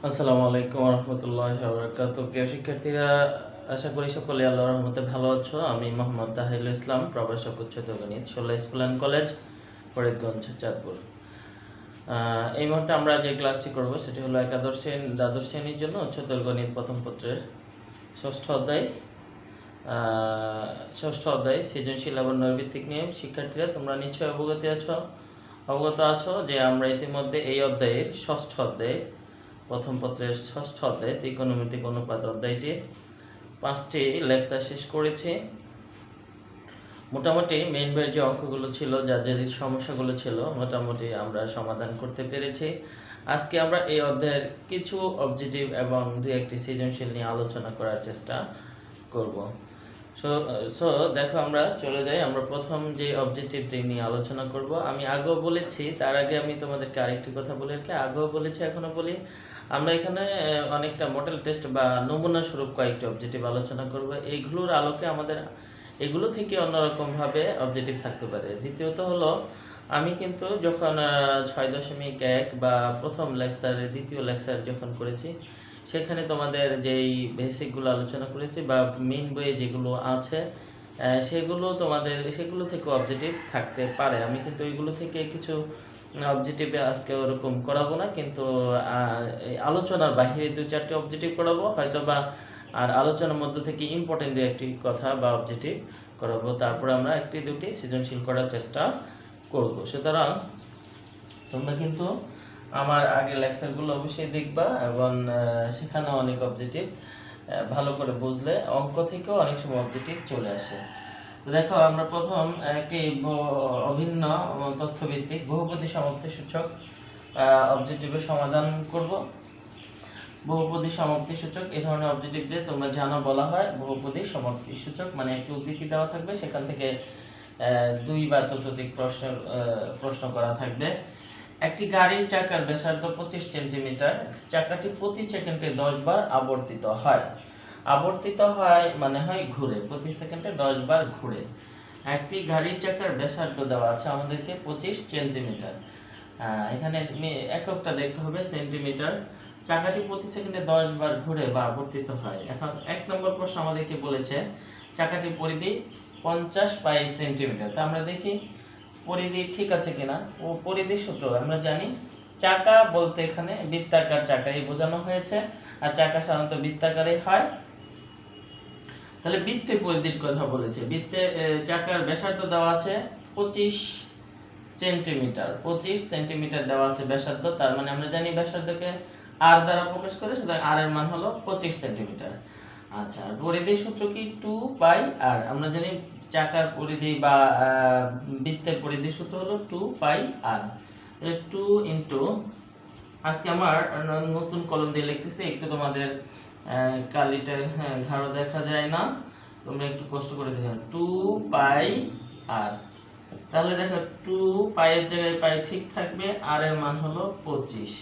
আসসালামু আলাইকুম রহমতুল্লাহ বরকাত। প্রিয় শিক্ষার্থীরা, আশা করি সকলে আল্লাহর রহমতে ভালো আছো। আমি মোহাম্মদ তাহিল ইসলাম, প্রভাষক উচ্চতর গণিত, ষোলো school and college, Faridganj, Chandpur. এই মুহূর্তে আমরা যে ক্লাসটি করব সেটি হলো দ্বাদশ শ্রেণীর জন্য উচ্চতর গণিত প্রথম পত্রের ষষ্ঠ অধ্যায় সৃজনশীল এবং নৈর্ভিত্তিক নিয়ম। শিক্ষার্থীরা, তোমরা নিশ্চয়ই অবগত আছো যে আমরা ইতিমধ্যে এই অধ্যায়ের ষষ্ঠ অধ্যায় প্রথম পত্রের ষষ্ঠ অধ্যায় ত্রিকোণমিতিক অনুপাত অধ্যায়টি 5টি লেকচার শেষ করেছি। মোটামুটি মেইন বইয়ের যে অঙ্কগুলো ছিল, যে সমস্যাগুলো ছিল, মোটামুটি আমরা সমাধান করতে পেরেছি। আজকে আমরা এই অধ্যায়ের কিছু অবজেক্টিভ এবং দুই একটি সৃজনশীল নিয়ে আলোচনা করার চেষ্টা করব। সো দেখো, আমরা চলে যাই। আমরা প্রথম যে অবজেক্টিভটি নিয়ে আলোচনা করব, আমি আগেও বলেছি, তার আগে আমি তোমাদেরকে আরেকটি কথা বলে রাখি, আগেও বলেছি এখনো বলি, আমরা এখানে অনেকটা মডেল টেস্ট বা নমুনা স্বরূপ কয়েকটি অবজেক্টিভ আলোচনা করব। এইগুলোর আলোকে আমাদের এগুলো থেকে অন্যরকমভাবে অবজেক্টিভ থাকতে পারে। দ্বিতীয়ত হলো, আমি কিন্তু যখন 6.1 বা প্রথম লেকচারের দ্বিতীয় লেকচার যখন করেছি, সেখানে তোমাদের যেই বেসিকগুলো আলোচনা করেছি বা মেইন বইয়ে যেগুলো আছে সেগুলো থেকে অবজেক্টিভ থাকতে পারে। আমি কিন্তু ওইগুলো থেকে কিছু অবজেক্টিভে আজকে ওরকম করাবো না, কিন্তু আলোচনার বাহিরে 2-4টি অবজেক্টিভ করাবো হয়তো, বা আর আলোচনার মধ্যে থেকে ইম্পর্টেন্ট দু একটি কথা বা অবজেক্টিভ করাবো। তারপরে আমরা একটি দুটি সৃজনশীল করার চেষ্টা করব। সুতরাং তোমরা কিন্তু আমার আগের লেকচারগুলো অবশ্যই দেখবা এবং সেখানে অনেক অবজেক্টিভ ভালো করে বুঝলে অঙ্ক থেকেও অনেক সময় অবজেক্টিভ চলে আসে। দেখো, আমরা প্রথম একটি অভিন্ন তথ্যভিত্তিক বহুপদী সমাপ্তি সূচক অবজেক্টিভের সমাধান করব। বহুপদী সমাপ্তি সূচক এই ধরনের অবজেক্টিভ দিয়ে তোমরা জানো বলা হয় বহুপদী সমাপ্তি সূচক, মানে একটি উদ্ধৃতি দেওয়া থাকবে, সেখান থেকে 2 বা ততোধিক প্রশ্ন করা থাকবে। একটি গাড়ির চাকার ব্যাসার্ধ 25 সেন্টিমিটার, চাকাটি প্রতি সেকেন্ডে 10 বার আবর্তিত হয় মানে হয় ঘুরে, প্রতি সেকেন্ডে 10 বার ঘুরে। একটি গাড়ির চাকার ব্যাসার্ধ দেওয়া আছে আমাদেরকে 25 সেন্টিমিটার। এখানে এককটা দেখতে হবে সেন্টিমিটার। চাকাটি প্রতি সেকেন্ডে 10 বার ঘুরে বা আবর্তিত হয়। এখন 1 নম্বর প্রশ্ন আমাদেরকে বলেছে চাকাটির পরিধি 50 পাই সেন্টিমিটার। তা আমরা দেখি পরিধি ঠিক আছে কিনা। ও পরিধি সূত্র আমরা জানি, চাকা বলতে এখানে বৃত্তাকার চাকাই বোঝানো হয়েছে, আর চাকা সাধারণত বৃত্তাকারই হয়। তাহলে বৃত্তের পরিধির কথা বলেছে। বৃত্তে চাকার ব্যাসার্ধ দেওয়া আছে 25 সেন্টিমিটার দেওয়া আছে ব্যাসার্ধ। তার মানে আমরা জানি ব্যাসার্ধকে আর দ্বারা প্রকাশ করে, সুতরাং আর এর মান হলো 25 সেন্টিমিটার। আচ্ছা, পরিধি সূত্র কি 2 পাই আর। আমরা জানি চাকার পরিধি বা বৃত্তের পরিধি সূত্র হলো 2 পাই আর। 2 ইনটু, আজকে আমার নতুন কলম দিয়ে লিখতেছি, একটু তোমাদের কালিটা ঘাড়ো দেখা যায় না, তোমরা একটু কষ্ট করে দেখো। 2 পাই আর, তাহলে দেখো 2 পাই এর জায়গায় পাই ঠিক থাকবে, আর এর মান হলো 25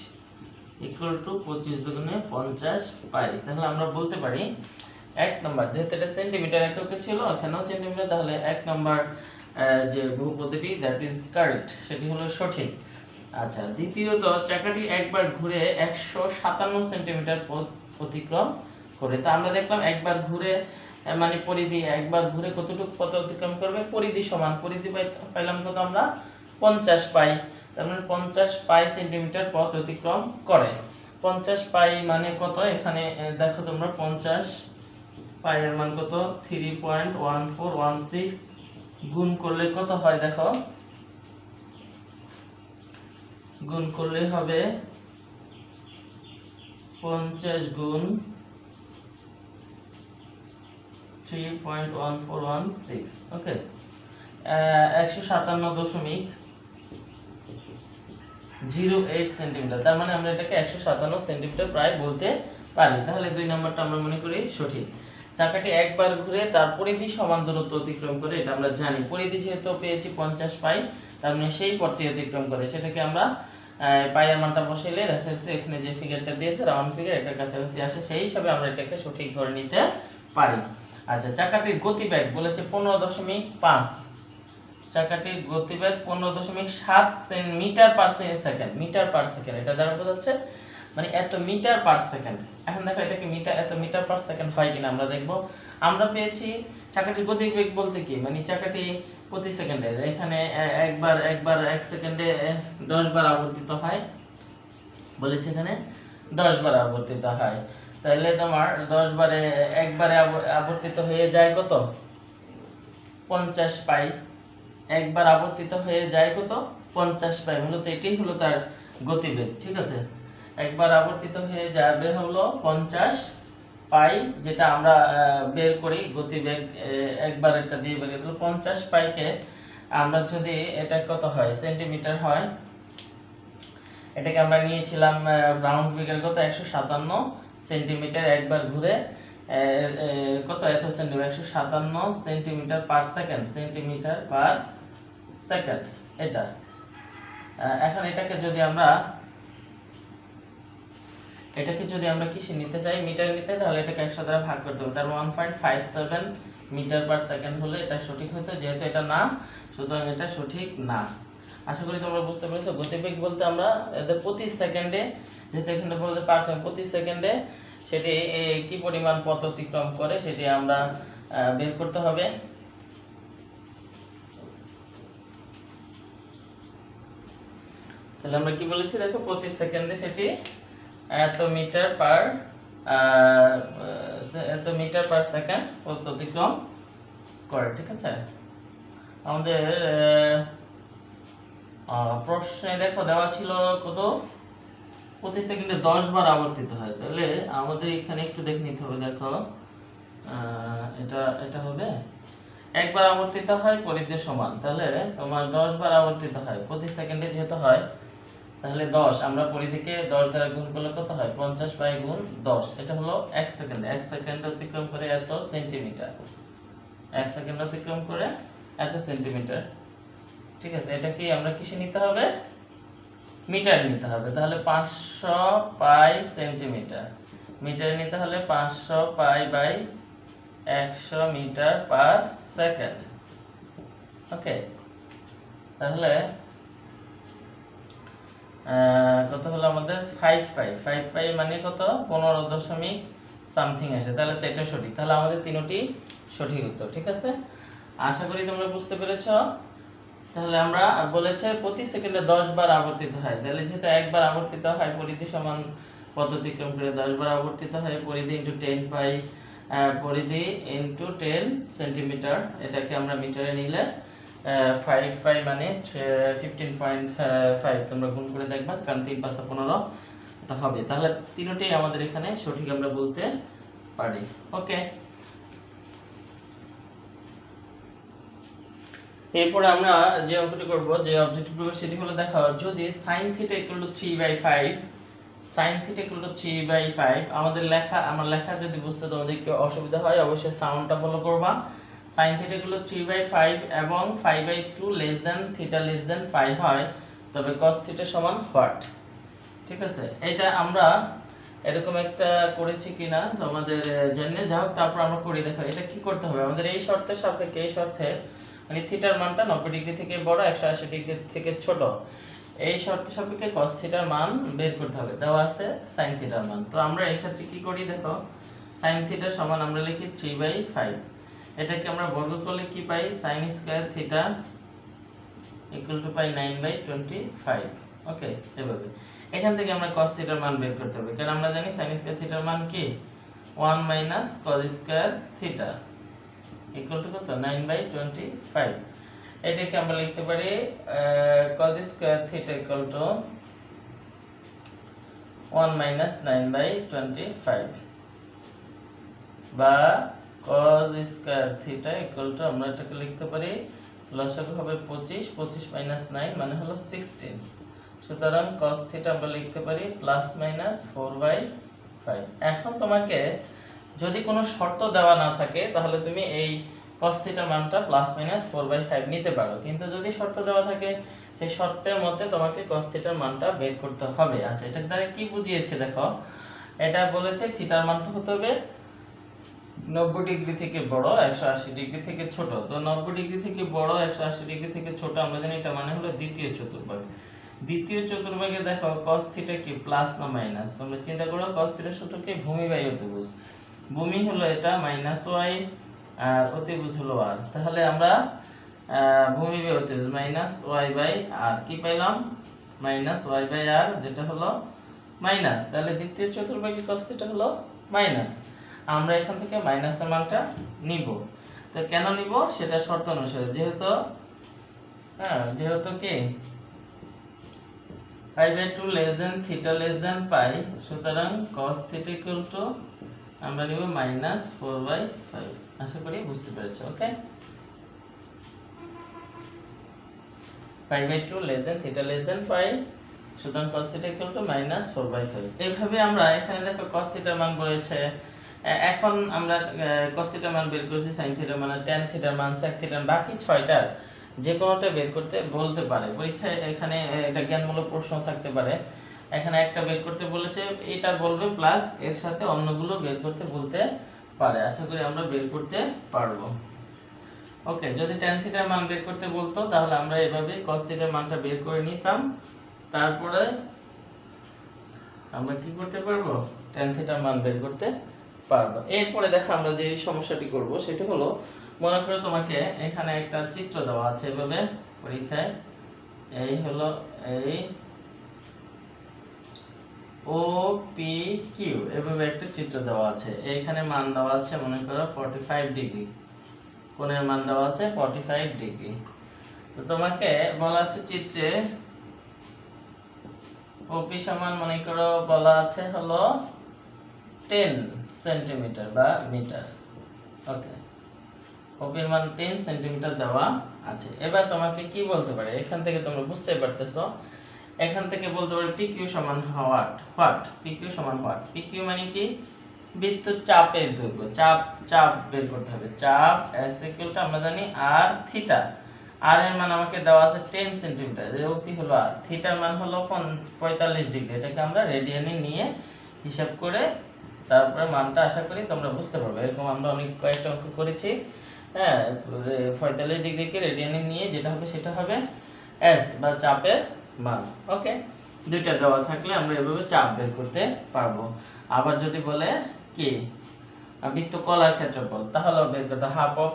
ইকুয়াল টু 25 দুগুণে 50 পাই। তাহলে আমরা বলতে পারি 1 নম্বর, যেহেতু এটা সেন্টিমিটার এককে ছিল, এখানেও সেন্টিমিটার, তাহলে 1 নম্বর যে বহুপদীটি দ্যাট ইজ কারেক্ট, সেটি হলো সঠিক। আচ্ছা, দ্বিতীয়ত, চাকাটি একবার ঘুরে 157 সেন্টিমিটার পথ অতিক্রম করে। তা আমরা দেখলাম একবার ঘুরে মানে পরিধি, একবার ঘুরে কতটুকু পথ অতিক্রম করবে, পরিধি সমান, পরিধি পাইলাম কত আমরা 50 পাই। তার মানে 50 পাই সেন্টিমিটার পথ অতিক্রম করে। 50 পাই মানে কত, এখানে দেখো তোমরা 50 পাই এর মান কত, 3.1416, গুণ করলে কত হয় দেখো, গুণ করলে হবে 50 গুণ 3.1416, ওকে, 157.08 সেন্টিমিটার। তার মানে আমরা এটাকে 157 সেন্টিমিটার প্রায় বলতে পারি। তাহলে 2 নম্বরটা আমরা মনে করি সঠিক। চাকাটি একবার ঘুরে তার পরিধি সমান দূরত্ব অতিক্রম করে, এটা আমরা জানি। পরিধি যেহেতু পেয়েছি 50 পাই, তার মানে সেই পথটি অতিক্রম করে, সেটাকে আমরা পাইয়ের মানটা বসাইলে দেখা যাচ্ছে এখানে যে ফিগারটা দিয়েছে রাউন্ড ফিগার, এটার কাছাকাছি আসে, সেই হিসাবে আমরা এটাকে সঠিক ধরে নিতে পারি। আচ্ছা, চাকাটির গতিবেগ বলেছে 15.5, চাকাটির গতিবেগ 15.7 মিটার পার সেকেন্ড, এটা দ্বারা বোঝাচ্ছে মানে এত মিটার পার সেকেন্ড। এখন দেখো এটা কি মিটার, এত মিটার পার সেকেন্ড হয় কিনা আমরা দেখব। আমরা পেয়েছি চাকাটির গতিবেগ বলতে কি, মানে চাকাটি প্রতি সেকেন্ডে, এখানে একবার একবার 1 সেকেন্ডে 10 বার আবর্তিত হয় বলেছে, এখানে 10 বার আবর্তিত হয়। তাহলে তোমার 10 বারে একবারে আবর্তিত হয়ে যায় কত, 50 পাই। একবার আবর্তিত হয়ে যায় কত, 50 পাই। মূলত এটাই হলো তার গতিবেগ, ঠিক আছে। একবার আবর্তিত হয়ে যাবে হলো 50 পাই, যেটা আমরা বের করি গতিবেগ, একবার এটা দিয়ে বের করলে 50 পাইকে আমরা যদি, এটা কত হয়, সেন্টিমিটার হয়, এটাকে আমরা নিয়েছিলাম রাউন্ড ফিগার কত, 157 সেন্টিমিটার। একবার ঘুরে কত, এত centimetre, 157 centimetre per second, centimetre per second এটা। এখন এটাকে যদি আমরা কিসে নিতে চাই, মিটার নিতে, তাহলে এটাকে 100 দ্বারা ভাগ করতে হবে। তার 1.57 মিটার পার সেকেন্ড হলে এটা সঠিক হতো। যেহেতু এটা না, সুতরাং এটা সঠিক না। আশা করি তোমরা বুঝতে পেরেছো। গতিবেগ বলতে আমরা এদের প্রতি সেকেন্ডে, যেহেতু এখানে বলতে পারছেন প্রতি সেকেন্ডে, সেটি কি পরিমাণ পথ অতিক্রম করে সেটি আমরা বের করতে হবে। তাহলে আমরা কি বলেছি দেখো, প্রতি সেকেন্ডে সেটি এত মিটার পার সেকেন্ড পথ অতিক্রম করে, ঠিক আছে। আমাদের প্রশ্নে দেখো দেওয়া ছিল কত, প্রতি সেকেন্ডে 10 বার আবর্তিত হয়। তাহলে আমাদের এখানে একটু দেখে নিতে হবে। দেখো এটা হবে, একবার আবর্তিত হয় পরিধি সমান, তাহলে তোমার 10 বার আবর্তিত হয় প্রতি সেকেন্ডে যেহেতু হয়, তাহলে 10 আমরা পরিধিকে 10 দ্বারা গুণ করলে কত হয়, 50 পাই গুণ 10। এটা হলো 1 সেকেন্ড। 1 সেকেন্ড অতিক্রম করে এত সেন্টিমিটার, 1 সেকেন্ড অতিক্রম করে এত সেন্টিমিটার, ঠিক আছে। এটা কি আমরা কিসে নিতে হবে, মিটার নিতে হবে। তাহলে 500 পাই সেন্টিমিটার, মিটার নিতে হলে 500 pi by 100 metre per second. Okay, তাহলে কত হলো আমাদের 5 পাই মানে কত, 15 দশমিক সামথিং আসে। তাহলে তো এটা সঠিক। তাহলে আমাদের তিনটি সঠিক উত্তর, ঠিক আছে। আশা করি তোমরা বুঝতে পেরেছো। তাহলে আমরা বলেছে প্রতি সেকেন্ডে 10 বার আবর্তিত হয়। তাহলে যেহেতু একবার আবর্তিত হয়, পরিধি সমান পথ অতিক্রম করে 10 বার আবর্তিত হয়, পরিধি ইনটু 10 পাই, পরিধি ইনটু 10 সেন্টিমিটার। এটাকে আমরা মিটারে নিলে 5 পাই মানে 15.5 তোমরা গুণ করে দেখবা, কারণ 3 5 15 এটা হবে। তাহলে তিনটেই আমাদের এখানে সঠিক আমরা বলতে পারি। ওকে, এরপরে আমরা যে অঙ্কটি করব, যে অবজেক্টিভ করব, সেটি হলো দেখো, যদি sin θ = 3/5, sin θ = 3/5, আমাদের লেখা যদি বুঝতে তোমাদের একটু অসুবিধা হয়, অবশ্যই সাউন্ডটা ফলো করবা। sin θ = 3/5 এবং 5/2 লেস দেন θ লেস দেন 5 হয়, তবে cos θ সমান হোয়াট, ঠিক আছে। এটা আমরা এরকম একটা করেছি কিনা তোমাদের জানি, যা হোক তারপর আমরা করি। দেখো এটা কি করতে হবে, আমাদের এই শর্তের সাপেক্ষে, এই শর্তে মানে থিটার মানটা 90 ডিগ্রি থেকে বড়, 180 ডিগ্রি থেকে ছোট, এই শর্তের সাপেক্ষে cos থিটার মান বের করতে হবে। দেওয়া আছে sin থিটার মান। তো আমরা এই ক্ষেত্রে কি করি দেখো, sin থিটা সমান আমরা লিখি 3/5। এটাকে আমরা বর্গ করলে কি পাই, sin স্কয়ার থিটা = পাই 9/25। ওকে, এভাবে এখান থেকে আমরা cos থিটার মান বের করতে হবে, কারণ আমরা জানি sin স্কয়ার থিটার মান কি 1 - cos স্কয়ার থিটা = কত, 9/25। এটাকে আমরা লিখতে পারি cos স্কয়ার থিটা = 1 - 9/25, বা cos স্কয়ার থিটা = আমরা এটাকে লিখতে পারি, লসাগু হবে 25, 25 - 9 মানে হলো 16। সুতরাং cos থিটা আমরা লিখতে পারি ±4/5। এখন তোমাকে যদি কোনো শর্ত দেওয়া না থাকে, তাহলে তুমি এই cos থিটা মানটা ±4/5 নিতে পারো। কিন্তু যদি শর্ত দেওয়া থাকে, সেই শর্তের মধ্যে তোমাকে cos থিটার মানটা বের করতে হবে। আচ্ছা, এটা দ্বারা কি বুঝিয়েছে দেখো, এটা বলেছে থিটার মানটা হতে হবে 90 ডিগ্রি থেকে বড়, 180 ডিগ্রি থেকে ছোট। তো 90 ডিগ্রি থেকে বড়, 180 ডিগ্রি থেকে ছোট আমরা জানি, এটা মানে হলো দ্বিতীয় চতুর্ভাগ। দ্বিতীয় চতুর্ভাগে দেখো cos থিটা কি প্লাস না মাইনাস, তোমরা চিন্তা করো cos থিটার সূত্র কি ভূমি বাই অতিভুজ, ভূমি হলো এটা -y আর অতিভুজ হলো r, তাহলে আমরা ভূমি বাই অতিভুজ -y বাই r কি পাইলাম -y বাই r, যেটা হলো মাইনাস, তাহলে দ্বিতীয় চতুর্ভাগে cos থিটা হলো মাইনাস। আমরা এখান থেকে মাইনাসের মানটা নিব, তো কেন নিব সেটা শর্ত অনুসারে, যেহেতু কি π/2 less than theta less than pi, সুতরাং cos থিটা ইকুয়াল টু আমরা নিব -4/5। আশা করি বুঝতে পেরেছো। Okay, π/2 less than theta less than pi, সুতরাং cos থিটা ইকুয়াল টু -4/5। এইভাবে আমরা এখানে দেখো cos থিটার মান বলেছে, এখন আমরা cos থিটার মান বের করেছি, sin থিটার মান, tan থিটার মান, sec থিটার, বাকি 6টার যে কোনোটা বের করতে বলতে পারে পরীক্ষায়। এখানে এটা জ্ঞানমূলক প্রশ্ন থাকতে পারে, এখানে একটা বের করতে বলেছে, এটা বলবে প্লাস এর সাথে অন্যগুলো বের করতে বলতে পারে। আশা করি আমরা বের করতে পারবো। ওকে, যদি tan থিটার মান বের করতে বলতো তাহলে আমরা এভাবে cos থিটার মানটা বের করে নিতাম, তারপরে আমরা কি করতে পারবো tan থিটার মান বের করতে পারবো। এরপরে দেখো আমরা যে সমস্যাটি করব সেটা হলো, মনে করো তোমাকে এখানে একটা চিত্র দেওয়া আছে এভাবে পরীক্ষায়, এই হলো এই ও পি কিউ, এভাবে একটা চিত্র দেওয়া আছে, এইখানে মান দেওয়া আছে মনে করো 45 ডিগ্রি, কোণের মান দেওয়া আছে 45 ডিগ্রি। তো তোমাকে বলা আছে চিত্রে ওপি সমান মনে করো বলা আছে হলো 10 সেন্টিমিটার বা মিটার। ওকে, ওপির মান 10 সেন্টিমিটার দেওয়া আছে। এবার তোমাকে কি বলতে পারে, এখান থেকে তোমরা বুঝতে পারতেছো, এখান থেকে বলতে পারে PQ সমান হোয়াট, PQ সমান হোয়াট, PQ মানে কি বৃত্তের চাপের দৈর্ঘ্য, চাপ বের করতে হবে, চাপ S ইকুয়াল টু আমরা জানি r থিটা, r এর মান আমাকে দেওয়া আছে 10 সেন্টিমিটার, ওপি হলো r, থিটার মান হলো 45 ডিগ্রি, এটাকে আমরা রেডিয়ানে নিয়ে হিসাব করে তারপরে মানটা আশা করি তোমরা বুঝতে পারবে। এরকম আমরা অনেক কয়েকটা অঙ্ক করেছি, হ্যাঁ, 45 ডিগ্রিকে রেডিয়ানে নিয়ে যেটা হবে সেটা হবে S বা চাপের মান। ওকে, দুইটা দেওয়া থাকলে আমরা এভাবে চাপ বের করতে পারবো। আবার যদি বলে কি বৃত্তকলার ক্ষেত্রফল, তাহলে বের করতে half of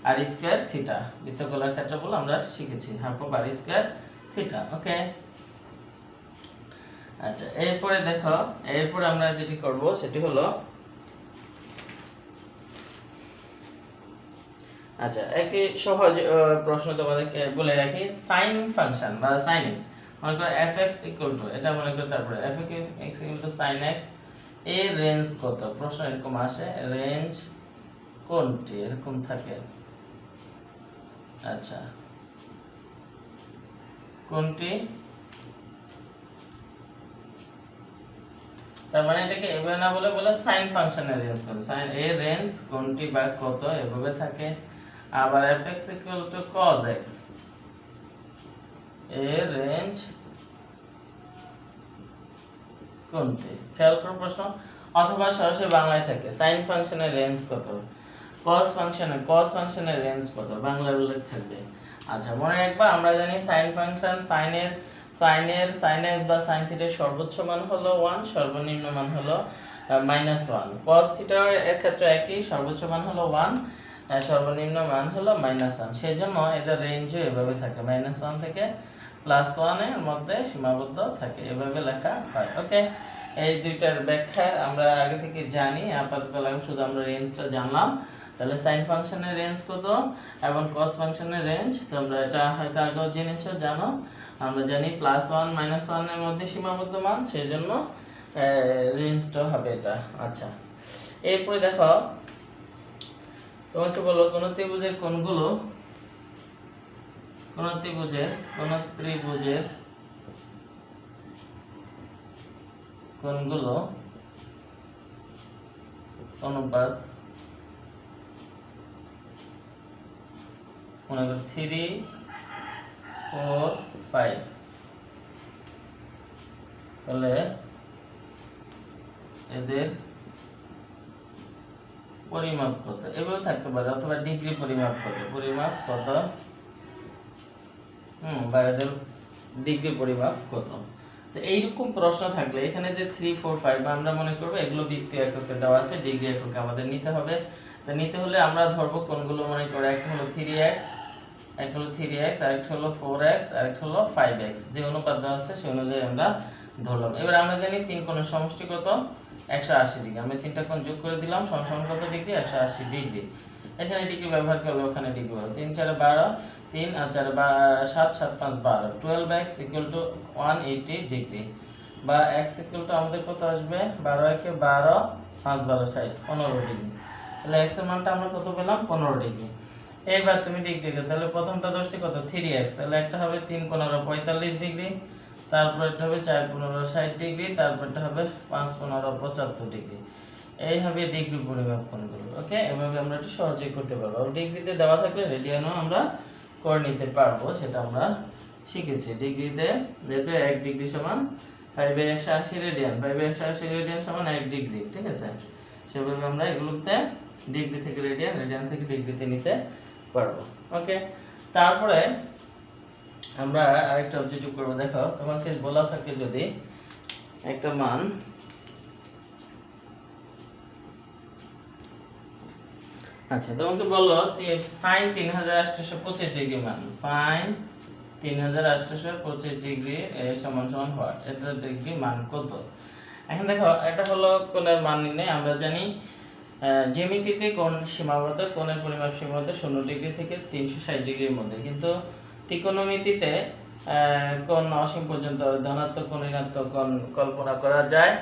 r square theta, বৃত্তকলার ক্ষেত্রফল আমরা শিখেছি half of r square theta. Okay, আচ্ছা, এরপরে দেখো, এরপরে আমরা যেটি করব সেটি হলো, আচ্ছা একটি সহজ প্রশ্ন তোমাদেরকে বলে রাখি, সাইন ফাংশন বা sin x, মনে করো fx ইকুয়াল টু, এটা মনে করো তারপরে fx equal to sin x, এর রেঞ্জ কত, প্রশ্ন এরকম আসে, রেঞ্জ কোনটি এরকম থাকে। আচ্ছা, কোনটি, তার মানে এটাকে এভাবে না বলে বলে সাইন ফাংশনের রেঞ্জ কত, সাইন এর রেঞ্জ কোনটি বা কত এভাবে থাকে। আবার fx equal to cos x, এর রেঞ্জ কোনটি, খেয়াল করো প্রশ্ন। অথবা সরাসরি বাংলায় থাকে সাইন ফাংশনের রেঞ্জ কত, cos ফাংশনের রেঞ্জ কত, বাংলায় উল্লেখ থাকবে। আচ্ছা, মনে রাখবা আমরা জানি সাইন ফাংশন, সাইন x বা সাইন থিটার সর্বোচ্চ মান হলো 1, সর্বনিম্ন মান হলো -1। cos থিটার এর ক্ষেত্রে একই, সর্বোচ্চ মান হলো 1, সর্বনিম্ন মান হলো -1, সেজন্য এদের রেঞ্জও এভাবে থাকে, -1 থেকে +1 এর মধ্যে সীমাবদ্ধ থাকে, এভাবে লেখা হয়। ওকে, এই দুইটার ব্যাখ্যা আমরা আগে থেকে জানি, আপাতত শুধু আমরা রেঞ্জটা জানলাম। তাহলে সাইন ফাংশনের রেঞ্জ কত এবং cos ফাংশনের রেঞ্জ তোমরা এটা হয়তো আগেও জেনেছো, জানো, আমরা জানি +1 -1 এর মধ্যে সীমাবদ্ধ মান, সেজন্য রেঞ্জটা হবে এটা। আচ্ছা, এরপরে দেখো তোমাকে বলো কোন ত্রিভুজের কোণগুলো, কোন ত্রিভুজের কোণগুলো অনুপাত মনে করো 3, 4, 5 তাহলে এদের পরিমাপ কত, এভাবে থাকতে পারে, অথবা ডিগ্রি পরিমাপ কত বা এদের ডিগ্রি পরিমাপ কত। তো এইরকম প্রশ্ন থাকলে এখানে যে 3 4 5 আমরা মনে করব এগুলো বৃত্তি এককে দেওয়া আছে, ডিগ্রি এককে আমাদের নিতে হবে। তো নিতে হলে আমরা ধরব কোনগুলো মনে করে, একটা হলো 3x, একটা হলো 3x, আরেকটা হলো 4x, আরেকটা হলো 5x, যে অনুপাত দেওয়া আছে সেই অনুযায়ী আমরা ধরলাম। এবার আমরা জানি তিন কোণের সমষ্টি কত, 180 ডিগ্রি। আমরা তিনটা কোণ যোগ করে দিলাম, সমান কত ডিগ্রি, 180 ডিগ্রি। এখানে ডিগ্রি ব্যবহার করলে ওখানে ডিগ্রি হবে। 3 4 12, 3 আর 4 7, 7 5 12, 12x = 180 ডিগ্রি, বা x = আমাদের কত আসবে, 12 একে 12, 5 12 60, 15 ডিগ্রি। তাহলে x এর মানটা আমরা কত পেলাম, 15 ডিগ্রি। এইবার তুমি ডিগ্রিকে, তাহলে প্রথমটা ধরছি কত, 3x, তাহলে একটা হবে 3 15 45 ডিগ্রি, তারপর এটা হবে 4 15 60 ডিগ্রি, তারপরটা হবে 5 15 75 ডিগ্রি। এই হবে ডিগ্রি পরিমাপ কোণগুলো। ওকে, এভাবে আমরা এটা সহজেই করতে পারবো। আর ডিগ্রিতে দেওয়া থাকলে রেডিয়ানও আমরা করে নিতে পারবো, সেটা আমরা শিখেছি। ডিগ্রিতে যেহেতু 1 ডিগ্রি সমান 5/180 রেডিয়ান, 5/180 রেডিয়ান সমান 1 ডিগ্রি, ঠিক আছে। সেভাবে আমরা এগুলোতে ডিগ্রি থেকে রেডিয়ান, রেডিয়ান থেকে ডিগ্রিতে নিতে পারবো। ওকে, তারপরে আমরা আরেকটা অবজেক্টিভ করব। দেখো, তোমাকে বলা থাকে যদি একটা মান, আচ্ছা তোমাকে বললো sin 3825 ডিগ্রি মান, sin 3825 ডিগ্রি সমান সমান হয়, এটা ডিগ্রি মান কত। এখন দেখো, এটা হলো কোণের মান নির্ণয়। আমরা জানি জ্যামিতিতে কোণ সীমাবদ্ধ, কোণের পরিমাপ সীমাবদ্ধ 0 ডিগ্রি থেকে 360 ডিগ্রির মধ্যে, কিন্তু ত্রিকোণমিতিতে কোণ অসীম পর্যন্ত ধনাত্মক কোণ ঋণাত্মক কোণ কল্পনা করা যায়।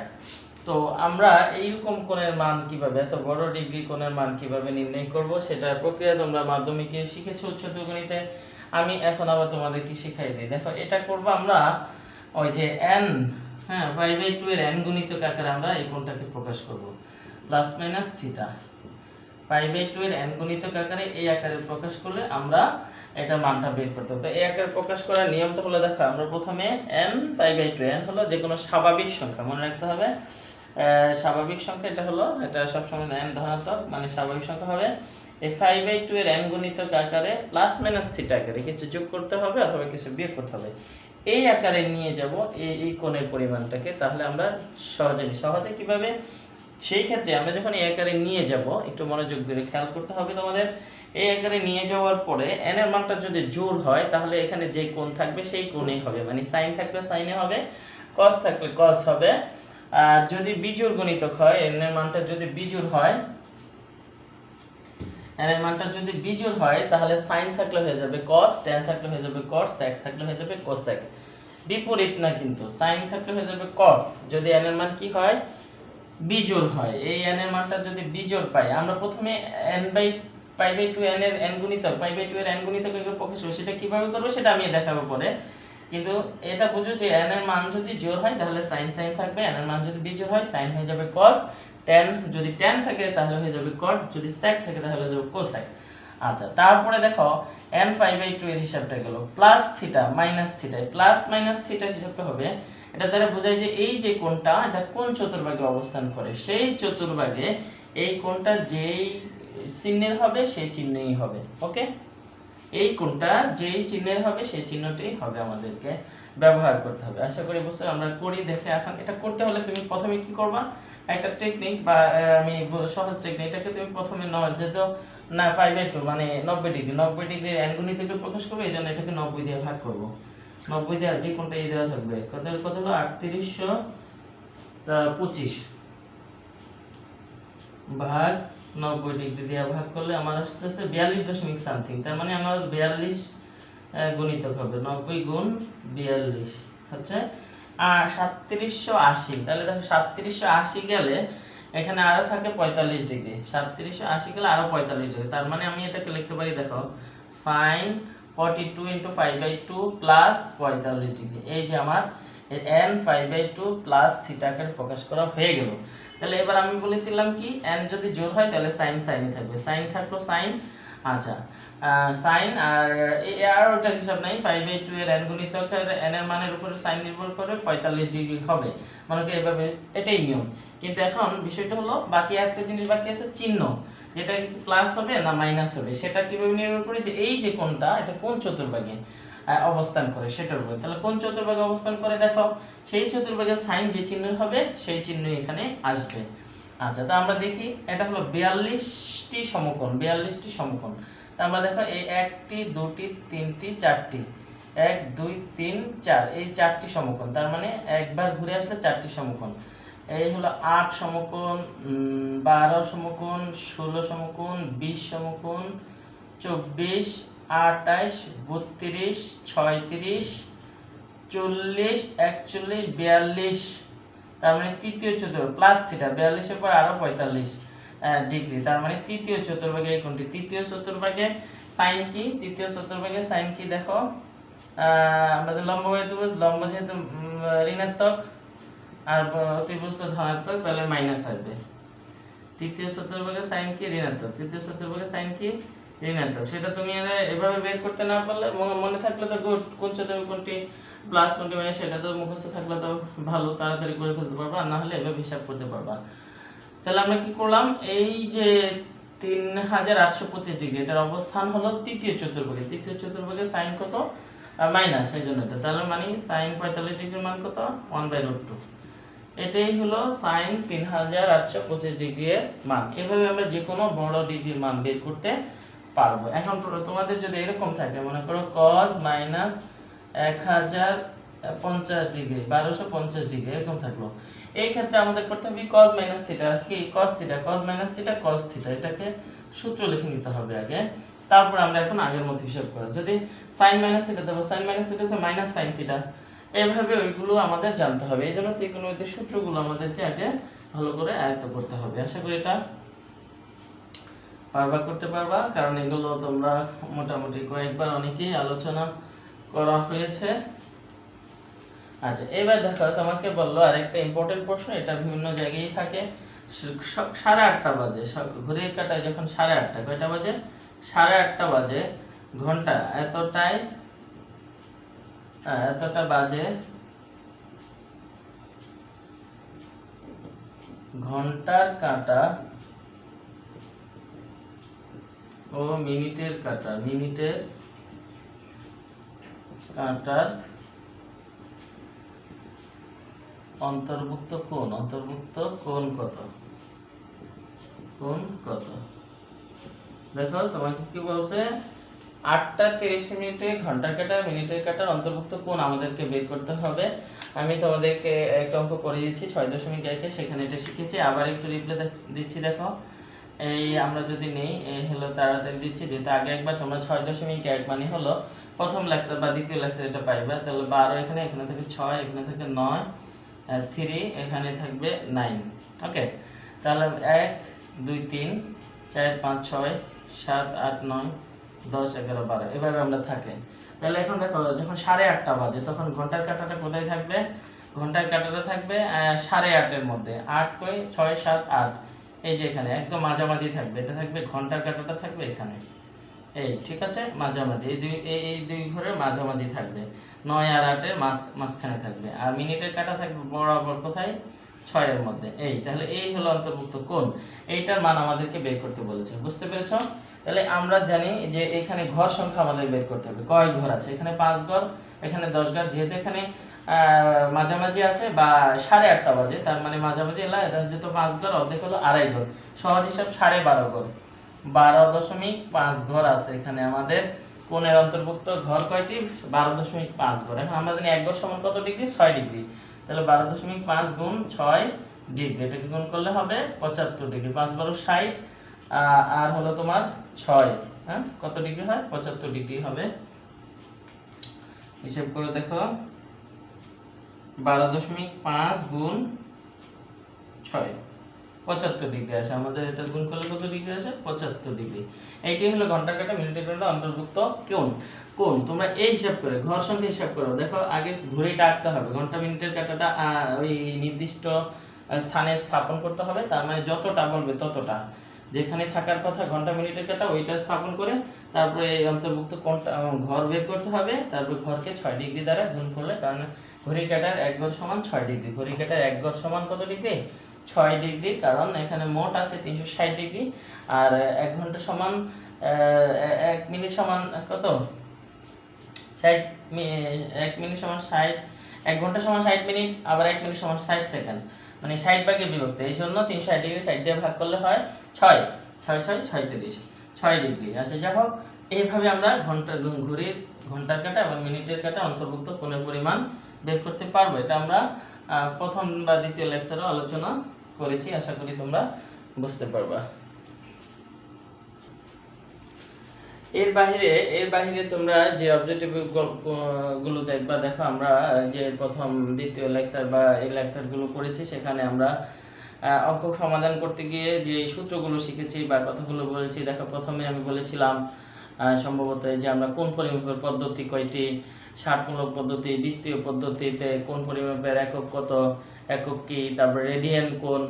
তো আমরা এইরকম কোণের মান কিভাবে, এত বড় ডিগ্রি কোণের মান কিভাবে নির্ণয় করব, সেটার প্রক্রিয়া তোমরা মাধ্যমিকে শিখেছো উচ্চতর গণিতে। আমি এখন আবার তোমাদেরকে শিখাই দিই। দেখো, এটা করব আমরা ওই যে n, হ্যাঁ, π/2 এর n গুণিতক আকারে আমরা এই কোণটাকে প্রকাশ করব, প্লাস মাইনাস থিটা। π/2 এর n গুণিতক আকারে, এই আকারে প্রকাশ করলে আমরা এটা মানটা বের করতে হবে। তো এই আকারে প্রকাশ করার নিয়মটা হলো, দেখো আমরা প্রথমে n π/2, n হলো যে কোনো স্বাভাবিক সংখ্যা, মনে রাখতে হবে স্বাভাবিক সংখ্যা, এটা হলো, এটা সবসময় n ধনাত্মক, মানে স্বাভাবিক সংখ্যা হবে। এই 5/2 এর n গুণিতক আকারে প্লাস মাইনাস থিটা আকারে কিছু যোগ করতে হবে অথবা কিছু বিয়োগ করতে হবে, এই আকারে নিয়ে যাব এই কোণের পরিমাণটাকে। তাহলে আমরা সহজে কিভাবে, সেই ক্ষেত্রে আমরা যখন এই আকারে নিয়ে যাব, একটু মনোযোগ দিয়ে খেয়াল করতে হবে তোমাদের। এই আকারে নিয়ে যাওয়ার পরে n এর মানটা যদি জোড় হয়, তাহলে এখানে যে কোণ থাকবে সেই কোণেই হবে, মানে sin থাকলে সাইনে হবে, cos থাকলে cos হবে। আর যদি বিজোড় গুণিতক হয়, n এর মানটা যদি বিজোড় হয়, n এর মানটা যদি বিজোড় হয়, তাহলে sin থাকলে হয়ে যাবে cos, tan থাকলে হয়ে যাবে cot, sec থাকলে হয়ে যাবে cosec। বিপরীত না, কিন্তু sin থাকলে হয়ে যাবে cos যদি n এর মান কি হয়, বিজোড় হয়। এই n এর মানটা যদি বিজোড় পাই, আমরা প্রথমে π/2 n এর n গুণিতক, π/2 এর n গুণিতক এর প্রকাশ করব, সেটা কিভাবে করব সেটা আমি দেখাবো পরে। কিন্তু এটা বুঝো যে n এর মান যদি জোড় হয় তাহলে sin থাকবে, n এর মান যদি বিজোড় হয় sin হয়ে যাবে cos, tan যদি tan থাকে তাহলে হয়ে যাবে cot, যদি sec থাকে তাহলে হয়ে যাবে cosec। আচ্ছা, তারপরে দেখো n π/2 এর হিসাবটা গেল plus theta minus theta, plus minus থিটার হিসাবটা হবে, এটা দ্বারা বোঝায় যে এই যে কোণটা, এটা কোন চতুর্ভাগে অবস্থান করে, সেই চতুর্ভাগে এই কোণটা যেই চিহ্নের হবে সেই চিহ্নই হবে। ওকে, এই কোণটা যেই চিহ্নের হবে সেই চিহ্নটাই হবে, আমাদেরকে ব্যবহার করতে হবে। আশা করি বুঝতে আমরা করি দেখে। এখন এটা করতে হলে তুমি প্রথমে কি করবা, একটা টেকনিক, বা আমি সহজ টেকনিক, এটাকে তুমি প্রথমে যেহেতু না 5/2 মানে 90 ডিগ্রি, 90 ডিগ্রি n গুণিতকে প্রকাশ করবে, এই জন্য এটাকে 90 দিয়ে ভাগ করব। 90 দিয়ে যে কোণটা এই দেওয়া থাকবে, কত হলো 3825 ভাগ 90 ডিগ্রি দিয়ে ভাগ করলে আমার আসতেছে 42 দশমিক সামথিং। তার মানে আমার 42 গুণিতক হবে 90 গুণ 42 হচ্ছে 3780। তাহলে দেখো 3780 গেলে এখানে আরো থাকে 45 ডিগ্রি, 3780 গেলে আরো 45 ডিগ্রি। তার মানে আমি এটাকে লিখতে পারি, দেখো sin 42 * 5/2 প্লাস 45 ডিগ্রি। এই যে আমার n 5/2 প্লাস থিটা আকারে প্রকাশ করা হয়ে গেল। তাহলে এবার আমি বলেছিলাম কি, n যদি জোড় হয় তাহলে sin সাইনই থাকবে, sin থাকলো sin। আচ্ছা, sin আর ওটার হিসাব নাই, 5/2 এর n গুণিতক n এর মানের উপরে sin নির্ভর করে 45 ডিগ্রি হবে, মানে কি এভাবে, এটাই নিয়ম। কিন্তু এখন বিষয়টা হলো বাকি একটা জিনিস বাকি আছে, চিহ্ন, যেটা প্লাস হবে না মাইনাস হবে, সেটা কিভাবে নির্ভর করে যে এই যে কোণটা, এটা কোন চতুর্ভাগে। অবস্থান করে সেটার উপরে। তাহলে কোন চতুর্ভাগে অবস্থান করে দেখো, সেই চতুর্ভাগে সাইন যে চিহ্ন হবে সেই চিহ্ন এখানে আসবে। আচ্ছা, তো আমরা দেখি এটা হলো 42টি সমকোণ, 42টি সমকোণ। তা আমরা দেখো এই 1টি 2টি 3টি 4টি, 1 2 3 4, এই 4টি সমকোণ। তার মানে একবার ঘুরে আসলে 4টি সমকোণ। এই হলো 8 সমকোণ, 12 সমকোণ, 16 সমকোণ, 20 সমকোণ, 24, 28, 32, 36, 40, 41, 42। তার মানে তৃতীয় চতুর্ভাগ প্লাস থিটা, 42 এর পর আরো 45 ডিগ্রি। তার মানে তৃতীয় চতুর্ভাগে এই কোণটি। তৃতীয় চতুর্ভাগে সাইন কি? তৃতীয় চতুর্ভাগে সাইন কি দেখো, আমাদের লম্ব যেহেতু ঋণাত্মক আর অতিভুজ ধনাত্মক, তাহলে মাইনাস আসবে। তৃতীয় চতুর্ভাগে সাইন কি? ঋণাত্মক। তৃতীয় চতুর্ভাগে সাইন কি? ঋণাত্মক। সেটা তুমি এভাবে বের করতে না পারলে, মনে থাকলে তো গুড, কোন চতুর্ভাগ কোনটি প্লাস কোনটি মাইনাস সেটা তো মুখস্থ থাকলে তো ভালো, তাড়াতাড়ি করে ফেলতে পারবা, আর না হলে এভাবে হিসাব করতে পারবা। তাহলে আমরা কি করলাম, এই যে 3825 ডিগ্রি এটার অবস্থান হলো তৃতীয় চতুর্ভাগে। তৃতীয় চতুর্ভাগে সাইন কত? মাইনাস, এই জন্য। তাহলে মানে সাইন 45 ডিগ্রির মান কত? 1/√2। এটাই হলো সাইন 3825 ডিগ্রি এর মান। এভাবে আমরা যে কোনো বড় ডিগ্রির মান বের করতে পারবো। এখন তোমাদের যদি এরকম থাকে, মনে করো cos মাইনাস 1050 ডিগ্রি, 1250 ডিগ্রি এরকম থাকলো, এই ক্ষেত্রে আমাদের করতে হবে cos মাইনাস থিটা কি? cos theta, cos minus theta cos theta, এটাকে সূত্র লিখে নিতে হবে আগে, তারপর আমরা এখন আগের মতো হিসাব করব। যদি sin মাইনাস থিটা দেবো, sin মাইনাস থিটা তো মাইনাস sin থিটা, এইভাবে ওইগুলো আমাদের জানতে হবে। এই জন্য ত্রিকোণমিতির সূত্রগুলো আমাদেরকে আগে ভালো করে আয়ত্ত করতে হবে। আশা করি এটা করতে পারবা, কারণ এগুলো তোমরা মোটামুটি কয়েকবার অনেকেই আলোচনা করা হয়েছে। আচ্ছা, এবার দেখো তোমাকে বললো আরেকটা ইম্পর্টেন্ট প্রশ্ন, এটা বিভিন্ন জায়গায় থাকে। 8:30 বাজে, ঘড়ির কাঁটায় যখন 8:30, কয়টা বাজে? 8:30 বাজে, ঘন্টা এতটা বাজে, ঘন্টার কাঁটা ও মিনিটের কাঁটার অন্তর্ভুক্ত কোণ কত? দেখো তোমাকে কি বলছে, 8:30 ঘন্টার কাঁটা মিনিটের কাঁটার অন্তর্ভুক্ত কোণ আমাদেরকে বের করতে হবে। আমি তোমাদেরকে একটা অঙ্ক করে দিচ্ছি 6.1, সেখানে এটা শিখেছি। আবার একটু রিপ্লে দিচ্ছি দেখো। এই আমরা যদি নেই, এই হলো তাড়াতাড়ি দিচ্ছি, যেটা আগে একবার তোমরা 6.1 মানে হলো প্রথম লেকচার বা দ্বিতীয় লেকচার এটা পাইবা। তাহলে 12 এখানে থাকে 6, এখানে থাকে 9, 3 এখানে থাকবে 9। ওকে, তাহলে 1 2 3 4 5 6 7 8 9 10 11 12 এভাবে আমরা থাকে। তাহলে এখন দেখো যখন 8:30 বাজে, তখন ঘন্টার কাঁটাটা কোথায় থাকবে? ঘন্টার কাঁটাটা থাকবে 8:30 এর মধ্যে। 8 কই? 6 7 8, এই যে এখানে একদম মাঝামাঝি থাকবে। এটা থাকবে ঘন্টার কাঁটাটা থাকবে এখানে, এই ঠিক আছে, মাঝামাঝি, এই দুই ঘরের মাঝামাঝি থাকবে। 9 আর 8 এর মাঝখানে থাকবে। আর মিনিটের কাঁটা থাকবে বরাবর কোথায়? 6 এর মধ্যে। এই তাহলে এই হলো অন্তর্ভুক্ত কোণ। এইটার মান আমাদেরকে বের করতে বলেছে, বুঝতে পেরেছো? তাহলে আমরা জানি যে এখানে ঘর সংখ্যা আমাদের বের করতে হবে। কয় ঘর আছে? এখানে 5 ঘর, এখানে 10 ঘর। যেহেতু এখানে মাঝামাঝি আছে বা 8:30 বাজে, তার মানে মাঝামাঝি এলা, এটা যেহেতু 5 ঘর, অর্ধেক হলো 2.5 ঘর। সহজ হিসাব 12.5 ঘর, 12.5 ঘর আছে এখানে আমাদের কোণের অন্তর্ভুক্ত। ঘর কয়টি? 12.5 ঘর। এখন আমরা জানি 1 ঘর সমান কত ডিগ্রি? 6 ডিগ্রি। তাহলে 12.5 গুণ 6 ডিগ্রি, এটাকে গুণ করলে হবে 75 ডিগ্রি। 5 12 60, আর হলো তোমার 6, হ্যাঁ, কত ডিগ্রি হয়? 75 ডিগ্রি হবে। হিসাব করে দেখো, 12.5 গুণ 6 75 ডিগ্রি আসে আমাদের। এটা গুণ করলে কত ডিগ্রি আসে? 75 ডিগ্রি। এইটাই হলো ঘন্টার কাঁটা মিনিটের কাঁটা অন্তর্ভুক্ত কোণ। তোমরা এই হিসাব করে ঘর সংখ্যা হিসাব করো। দেখো আগে ঘড়িটা আঁকতে হবে, ঘন্টা মিনিটের কাঁটাটা ওই নির্দিষ্ট স্থানে স্থাপন করতে হবে। তার মানে যতটা বলবে ততটা, যেখানে থাকার কথা ঘন্টা মিনিটের কাঁটা ওইটা স্থাপন করে তারপরে এই অন্তর্ভুক্ত কোণটা ঘর বের করতে হবে। তারপর ঘরকে 6 ডিগ্রি দ্বারা গুণ করলে, কারণ ঘড়ির কাঁটার 1 ঘর সমান 6 ডিগ্রি। ঘড়ির কাঁটার 1 ঘর সমান কত ডিগ্রি? 6 ডিগ্রি, কারণ এখানে মোট আছে 360 ডিগ্রি। আর 1 ঘন্টা সমান 1 মিনিট সমান কত? 1 মিনিট সমান 60, 1 ঘন্টা সমান 60 মিনিট, আবার 1 মিনিট সমান 60 সেকেন্ড, মানে 60 ভাগে বিভক্ত। এই জন্য 360 ডিগ্রি 60 দিয়ে ভাগ করলে হয় 6, 6 6 36, 6 ডিগ্রি। আচ্ছা যাই হোক, এইভাবে আমরা ঘড়ির ঘন্টার কাঁটা এবং মিনিটের কাঁটা অন্তর্ভুক্ত কোণের পরিমাণ বের করতে পারবো। এটা আমরা প্রথম বা দ্বিতীয় লেকচারে আলোচনা করেছি, আশা করি তোমরা বুঝতে পারবা। এর বাইরে তোমরা যে অবজেক্টিভ গুলো দেখবা, দেখো আমরা যে প্রথম দ্বিতীয় লেকচার বা এই লেকচারগুলো করেছি, সেখানে আমরা অঙ্ক সমাধান করতে গিয়ে যে সূত্রগুলো শিখেছি বা কথাগুলো বলেছি। দেখো প্রথমে আমি বলেছিলাম সম্ভবত যে আমরা কোণ পরিমাপের পদ্ধতি কয়টি, ষাটমূলক পদ্ধতি, বৃত্তীয় পদ্ধতিতে কোণ পরিমাপের একক কত, একক কি, তারপর রেডিয়ান কোণ,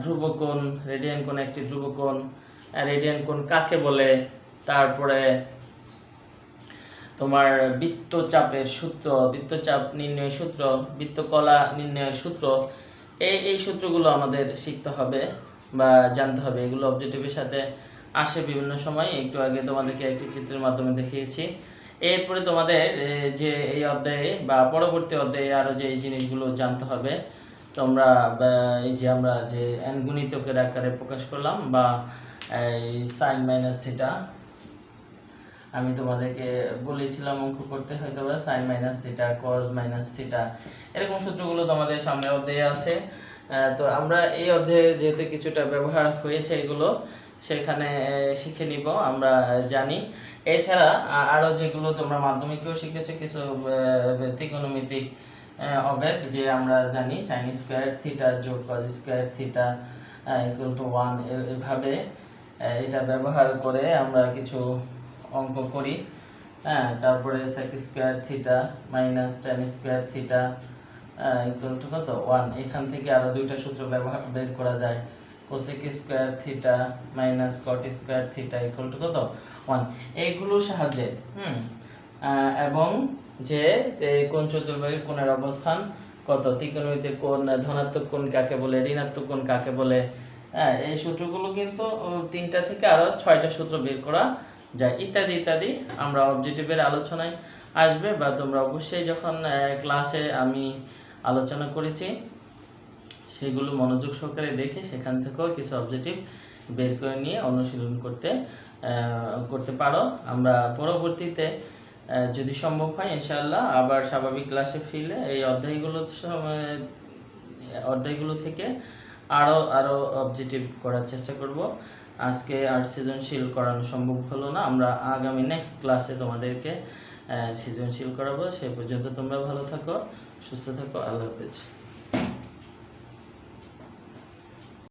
ধ্রুব কোণ, রেডিয়ান কোণ একটি ধ্রুব কোণ, রেডিয়ান কোণ কাকে বলে, তারপরে তোমার বৃত্তচাপের সূত্র, বৃত্তচাপ নির্ণয়ের সূত্র, বৃত্তকলা নির্ণয়ের সূত্র, এই সূত্রগুলো আমাদের শিখতে হবে বা জানতে হবে। এগুলো অবজেক্টিভের সাথে আসে বিভিন্ন সময়, একটু আগে তোমাদেরকে একটি চিত্রের মাধ্যমে দেখিয়েছি। এরপরে তোমাদের যে এই অধ্যায়ে বা পরবর্তী অধ্যায়ে আরও যে এই জিনিসগুলো জানতে হবে। তোমরা এই যে আমরা যে n গুণিতকের আকারে প্রকাশ করলাম, বা এই সাইন মাইনাস থিটা, আমি তোমাদেরকে বলেছিলাম অঙ্ক করতে, হয়তো বা sine minus theta, cos minus theta, এরকম সূত্রগুলো তোমাদের সামনে অধ্যায়ে আছে। তো আমরা এই অধ্যায়ে যেহেতু কিছুটা ব্যবহার হয়েছে এগুলো, সেখানে শিখে নিব, আমরা জানি। এছাড়া আরও যেগুলো তোমরা মাধ্যমিকেও শিখেছো, কিছু ত্রিকোণমিতিক অবেদ, যে আমরা জানি সাইন স্কোয়ার থিটা যোগ cos square theta equal to 1, এভাবে এটা ব্যবহার করে আমরা কিছু অঙ্ক করি। তারপরে sec square theta minus tan square theta equal to কত 1। এখান থেকে আরো দুইটা সূত্র বের করা যায়, cosec square theta minus cot square theta equal to কত 1। এইগুলোর সাহায্যে এবং যে কোণ চতুর্ভুজের কোণের অবস্থান কত, ত্রিকোণমিতির কোণ, ধনাত্মক কোণ কাকে বলে, ঋণাত্মক কোণ কাকে বলে, এই সূত্রগুলো কিন্তু 3টা থেকে আরো 6টা সূত্র বের করা যায়, ইত্যাদি ইত্যাদি আমরা অবজেক্টিভের আলোচনায় আসবে। বা তোমরা অবশ্যই যখন ক্লাসে আমি আলোচনা করেছি সেগুলো মনোযোগ সহকারে দেখে সেখান থেকেও কিছু অবজেক্টিভ বের করে নিয়ে অনুশীলন করতে পারো। আমরা পরবর্তীতে যদি সম্ভব হয় ইনশাআল্লাহ আবার স্বাভাবিক ক্লাসে ফিরলে এই অধ্যায়গুলো থেকে আরো অবজেক্টিভ করার চেষ্টা করব। আজকে আর সৃজনশীল করানো সম্ভব হলো না, আমরা আগামী নেক্সট ক্লাসে তোমাদেরকে সৃজনশীল করাবো। সে পর্যন্ত তোমরা ভালো থাকো, সুস্থ থাকো, আল্লাহ হাফেজ।